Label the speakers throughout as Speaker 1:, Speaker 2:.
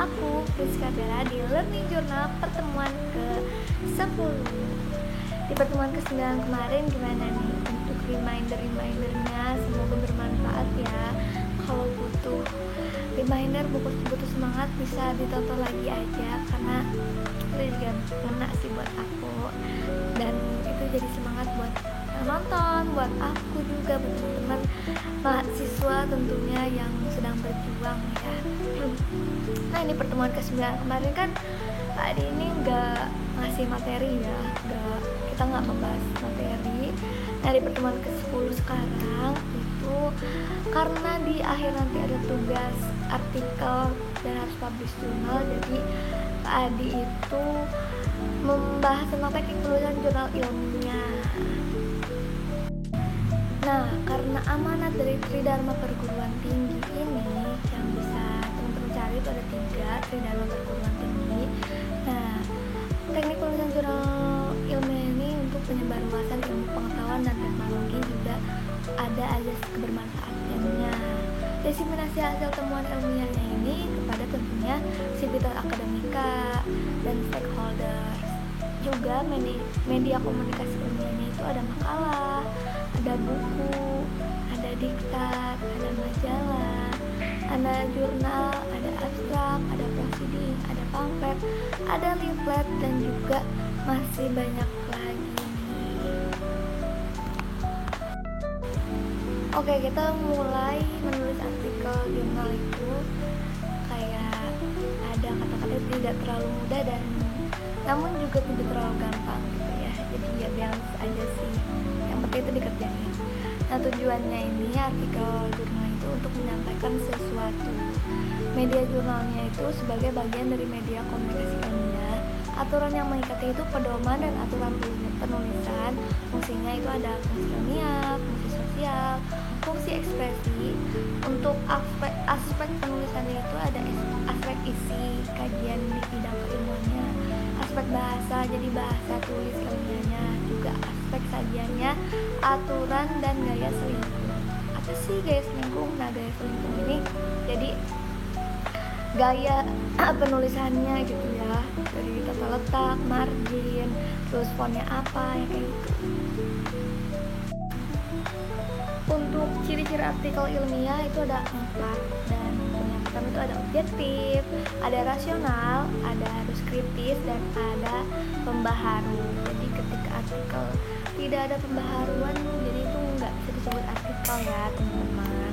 Speaker 1: aku, Priska Bella, di Learning Journal pertemuan ke-10. Di pertemuan ke-9 kemarin gimana nih untuk reminder-remindernya? Semoga bermanfaat ya. Kalau butuh reminder, butuh semangat, bisa ditonton lagi aja, karena itu juga ngena sih buat aku, dan itu jadi semangat buat yang nonton, buat aku juga, buat teman-teman mahasiswa tentunya yang sedang berjuang ya. Nah, ini pertemuan ke-9 kemarin kan Pak Adi ini nggak ngasih materi ya, kita nggak membahas materi. Nah, di pertemuan ke-10 sekarang itu karena di akhir nanti ada tugas artikel dan harus publish jurnal, jadi Pak Adi itu membahas tentang teknik penulisan jurnal ilmiah. Nah, karena amanat dari Tridharma Perguruan Tinggi ini yang bisa teman-teman cari itu ada 3 Tridharma Perguruan Tinggi. Nah, teknik penulisan jurnal ilmiah ini untuk penyebarluasan ilmu pengetahuan dan teknologi, juga ada azas kebermanfaatannya. Diseminasi hasil temuan ilmiahnya ini kepada tentunya sivitas akademika dan stakeholders. Juga media komunikasi ilmiahnya itu ada makalah, ada buku, ada diktat, ada majalah, ada jurnal, ada abstrak, ada proceeding, ada pamflet, ada leaflet, dan juga masih banyak lagi nih. Oke, kita mulai menulis artikel jurnal itu kayak ada kata-kata tidak terlalu mudah dan namun juga tidak terlalu gampang gitu ya. Jadi ya balance aja sih. Yang penting itu dikerjain. Nah, tujuannya ini artikel jurnal itu untuk menyampaikan sesuatu. Media jurnalnya itu sebagai bagian dari media komunikasi ilmiah. Aturan yang mengikati itu pedoman dan aturan penulisan. Fungsinya itu ada fungsi ilmiah, fungsi sosial, fungsi ekspresi. Untuk aspek penulisannya itu ada aspek isi, kajian di bidang keilmuannya, aspek bahasa, jadi bahasa tulis ilmiahnya, juga aspek sajiannya, aturan dan gaya selingkuh. Apa sih gaya selingkuh? Nah, gaya selingkuh ini jadi gaya penulisannya gitu ya, dari tata letak, margin, terus fontnya apa ya, kayak gitu. Untuk ciri-ciri artikel ilmiah itu ada 4, dan yang pertama itu ada objektif, ada rasional, ada deskriptif, dan ada pembaharu. Jadi ketika artikel tidak ada pembaharuan, jadi itu nggak bisa disebut artikel ya teman-teman.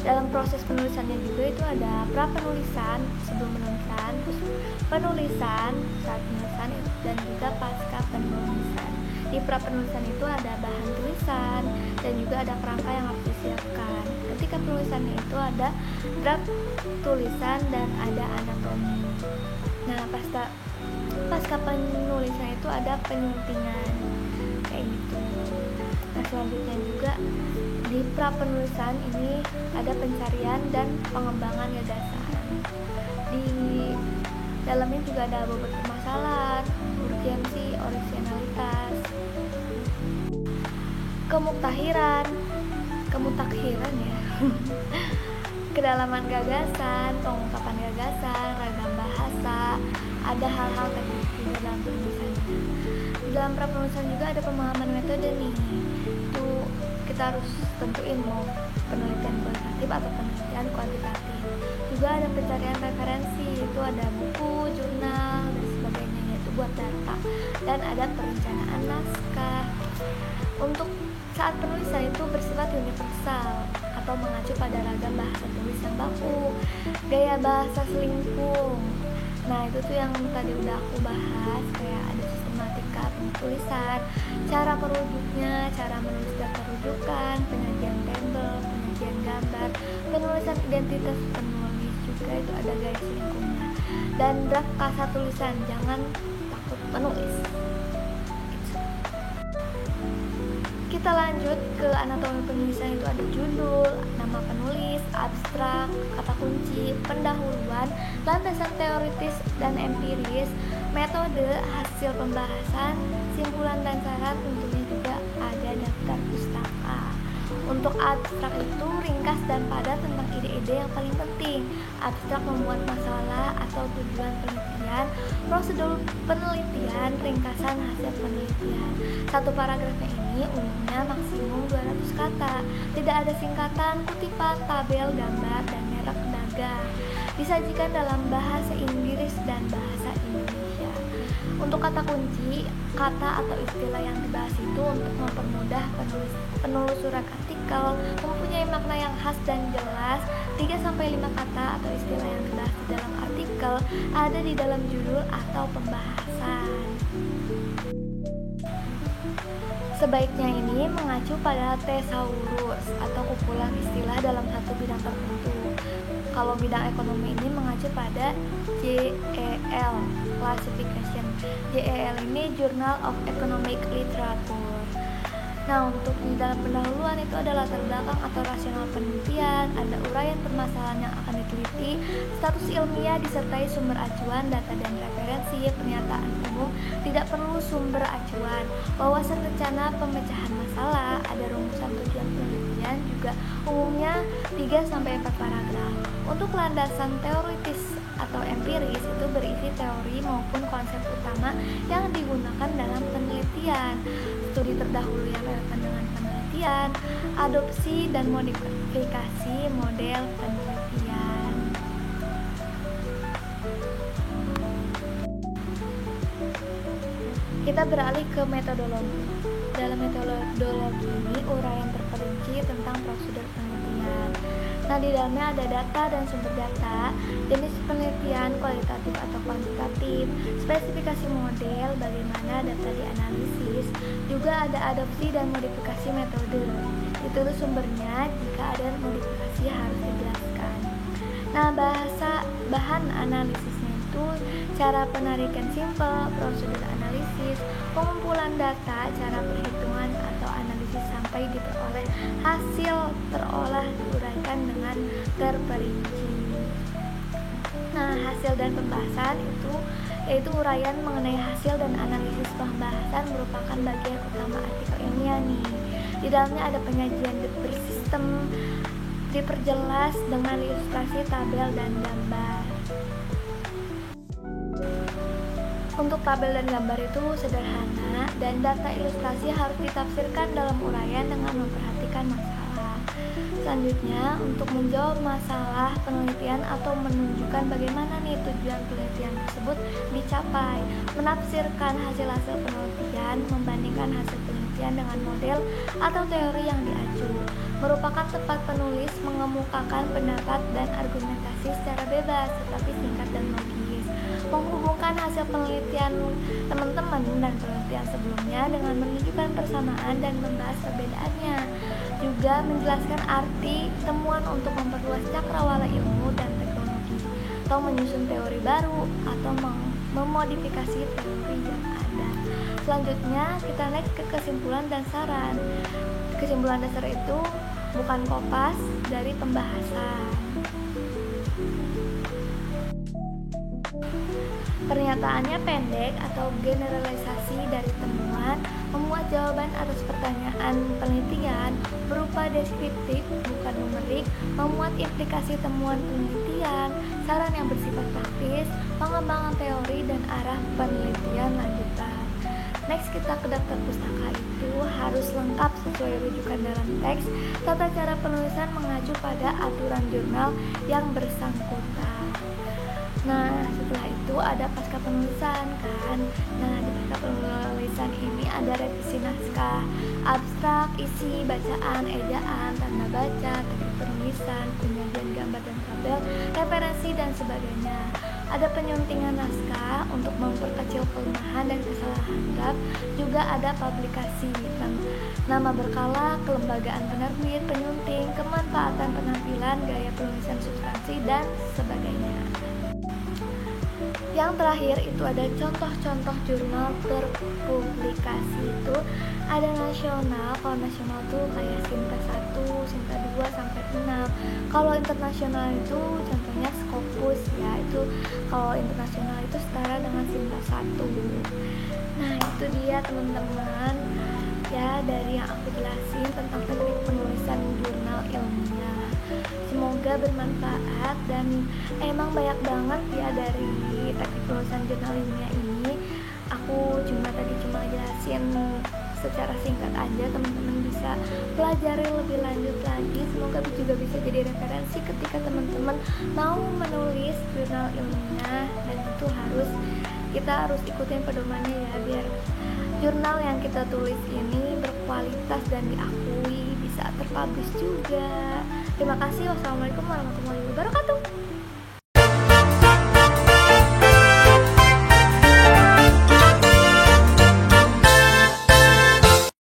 Speaker 1: Dalam proses penulisannya juga itu ada pra penulisan, sebelum penulisan, terus penulisan, saat penulisan, dan juga pasca penulisan. Di pra penulisan itu ada bahan tulisan dan juga ada kerangka yang harus disiapkan. Ketika penulisannya itu ada draft tulisan dan ada anatomi. Nah, pasca penulisan itu ada penyuntingan kayak gitu. Nah, selanjutnya juga di pra penulisan ini ada pencarian dan pengembangan gagasan. Di dalamnya juga ada bobot permasalahan, urgensi, originalitas, kemutakhiran ya, kedalaman gagasan, pengungkapan gagasan, ragam bahasa, ada hal-hal teknis di dalam penulisannya. Di dalam pra penulisan juga ada pemahaman metode nih. Itu kita harus tentuin mau penelitian kualitatif atau penelitian kuantitatif. Juga ada pencarian referensi, itu ada buku, jurnal, dan sebagainya, yaitu buat data. Dan ada perencanaan naskah. Untuk saat penulisan itu bersifat universal atau mengacu pada ragam bahasa tulis yang baku. Gaya bahasa selingkuh, nah itu tuh yang tadi udah aku bahas, kayak ada sistematika penulisan, cara merujuknya, cara menulis data rujukan, penyajian tabel, penyajian gambar, penulisan identitas penulis, juga itu ada gaya selingkuhnya. Dan draft kasar tulisan, jangan takut menulis. Kita lanjut ke anatomi penulisan, itu ada judul, nama penulis, abstrak, kata kunci, pendahuluan, landasan teoritis dan empiris, metode, hasil pembahasan, simpulan dan syarat, tentunya juga ada daftar pustaka. Untuk abstrak itu ringkas dan padat tentang ide-ide yang paling penting. Abstrak memuat masalah atau tujuan penelitian, prosedur penelitian, ringkasan hasil penelitian. Satu paragrafnya ini umumnya maksimum 200 kata. Tidak ada singkatan, kutipan, tabel, gambar, dan merek dagang. Disajikan dalam bahasa Inggris dan bahasa Indonesia. Untuk kata kunci, kata atau istilah yang dibahas itu untuk mempermudah penelusuran artikel, mempunyai makna yang khas dan jelas. 3-5 kata atau istilah yang dibahas di dalam artikel ada di dalam judul atau pembahasan. Sebaiknya ini mengacu pada thesaurus atau kumpulan istilah dalam satu bidang tertentu. Kalau bidang ekonomi ini mengacu pada JEL classification. JEL ini Journal of Economic Literature. Nah, untuk di dalam pendahuluan itu ada latar belakang atau rasional penelitian, ada uraian permasalahan yang akan diteliti, status ilmiah disertai sumber acuan, data dan referensi, pernyataan umum, tidak perlu sumber acuan, wawasan rencana pemecahan masalah, ada rumusan tujuan penelitian, juga umumnya 3-4 paragraf. Untuk landasan teoritis atau empiris itu berisi teori maupun konsep utama yang digunakan dalam penelitian, studi terdahulu yang relevan dengan penelitian, adopsi dan modifikasi model penelitian. Kita beralih ke metodologi. Dalam metodologi ini uraian terperinci tentang prosedur penelitian. Nah, di dalamnya ada data dan sumber data, jenis penelitian kualitatif atau kuantitatif, spesifikasi model, bagaimana data dianalisis, juga ada adopsi dan modifikasi metode. Ditulis sumbernya, jika ada modifikasi harus dijelaskan. Nah, bahan analisisnya itu cara penarikan simpel, prosedur analisis, pengumpulan data, cara perhitungan atau analisis sampai diperoleh hasil terolah diuraikan dengan terperinci. Nah, hasil dan pembahasan itu yaitu uraian mengenai hasil dan analisis pembahasan merupakan bagian utama artikel ilmiah nih. Di dalamnya ada penyajian bersistem, diperjelas dengan ilustrasi tabel dan gambar. Untuk tabel dan gambar itu sederhana dan data ilustrasi harus ditafsirkan dalam uraian dengan memperhatikan masalah. Selanjutnya, untuk menjawab masalah penelitian atau menunjukkan bagaimana nih tujuan penelitian tersebut dicapai, menafsirkan hasil-hasil penelitian, membandingkan hasil penelitian dengan model atau teori yang diacu, merupakan tempat penulis mengemukakan pendapat dan argumentasi secara bebas tetapi singkat dan logis, menghubungkan hasil penelitian teman-teman dan penelitian sebelumnya dengan menunjukkan persamaan dan membahas perbedaannya, juga menjelaskan arti temuan untuk memperluas cakrawala ilmu dan teknologi, atau menyusun teori baru atau memodifikasi teori yang ada. Selanjutnya kita next ke kesimpulan dan saran. Kesimpulan dasar itu bukan kopas dari pembahasan. Pernyataannya pendek atau generalisasi dari temuan, memuat jawaban atas pertanyaan penelitian, berupa deskriptif bukan numerik, memuat implikasi temuan penelitian, saran yang bersifat praktis, pengembangan teori dan arah penelitian lanjutan. Next, kita ke daftar pustaka itu harus lengkap sesuai rujukan dalam teks, tata cara penulisan mengacu pada aturan jurnal yang bersangkutan. Nah, setelah itu ada pasca penulisan kan. Nah, di pasca penulisan ini ada revisi naskah, abstrak, isi, bacaan, ejaan, tanda baca, teknik penulisan, penyajian gambar dan tabel, referensi dan sebagainya. Ada penyuntingan naskah untuk memperkecil kelemahan dan kesalahan draft, juga ada publikasi, nama berkala, kelembagaan penerbit, penyunting, kemanfaatan penampilan, gaya penulisan substansi dan sebagainya. Yang terakhir itu ada contoh-contoh jurnal terpublikasi itu ada nasional. Kalau nasional tuh kayak Sinta 1, Sinta 2 sampai 6. Kalau internasional itu contohnya Scopus ya, itu kalau internasional itu setara dengan Sinta 1. Nah, itu dia teman-teman ya dari yang aku jelasin tentang teknik penulisan ilmiah. Semoga bermanfaat, dan emang banyak banget ya dari teknik penulisan jurnal ilmiah ini. Aku cuma jelasin secara singkat aja, teman-teman bisa pelajari lebih lanjut lagi. Semoga juga bisa jadi referensi ketika teman-teman mau menulis jurnal ilmiah, dan itu kita harus ikutin pedomannya ya, biar jurnal yang kita tulis ini berkualitas dan diakui, bisa terpublish juga. Terima kasih. Wassalamualaikum warahmatullahi wabarakatuh.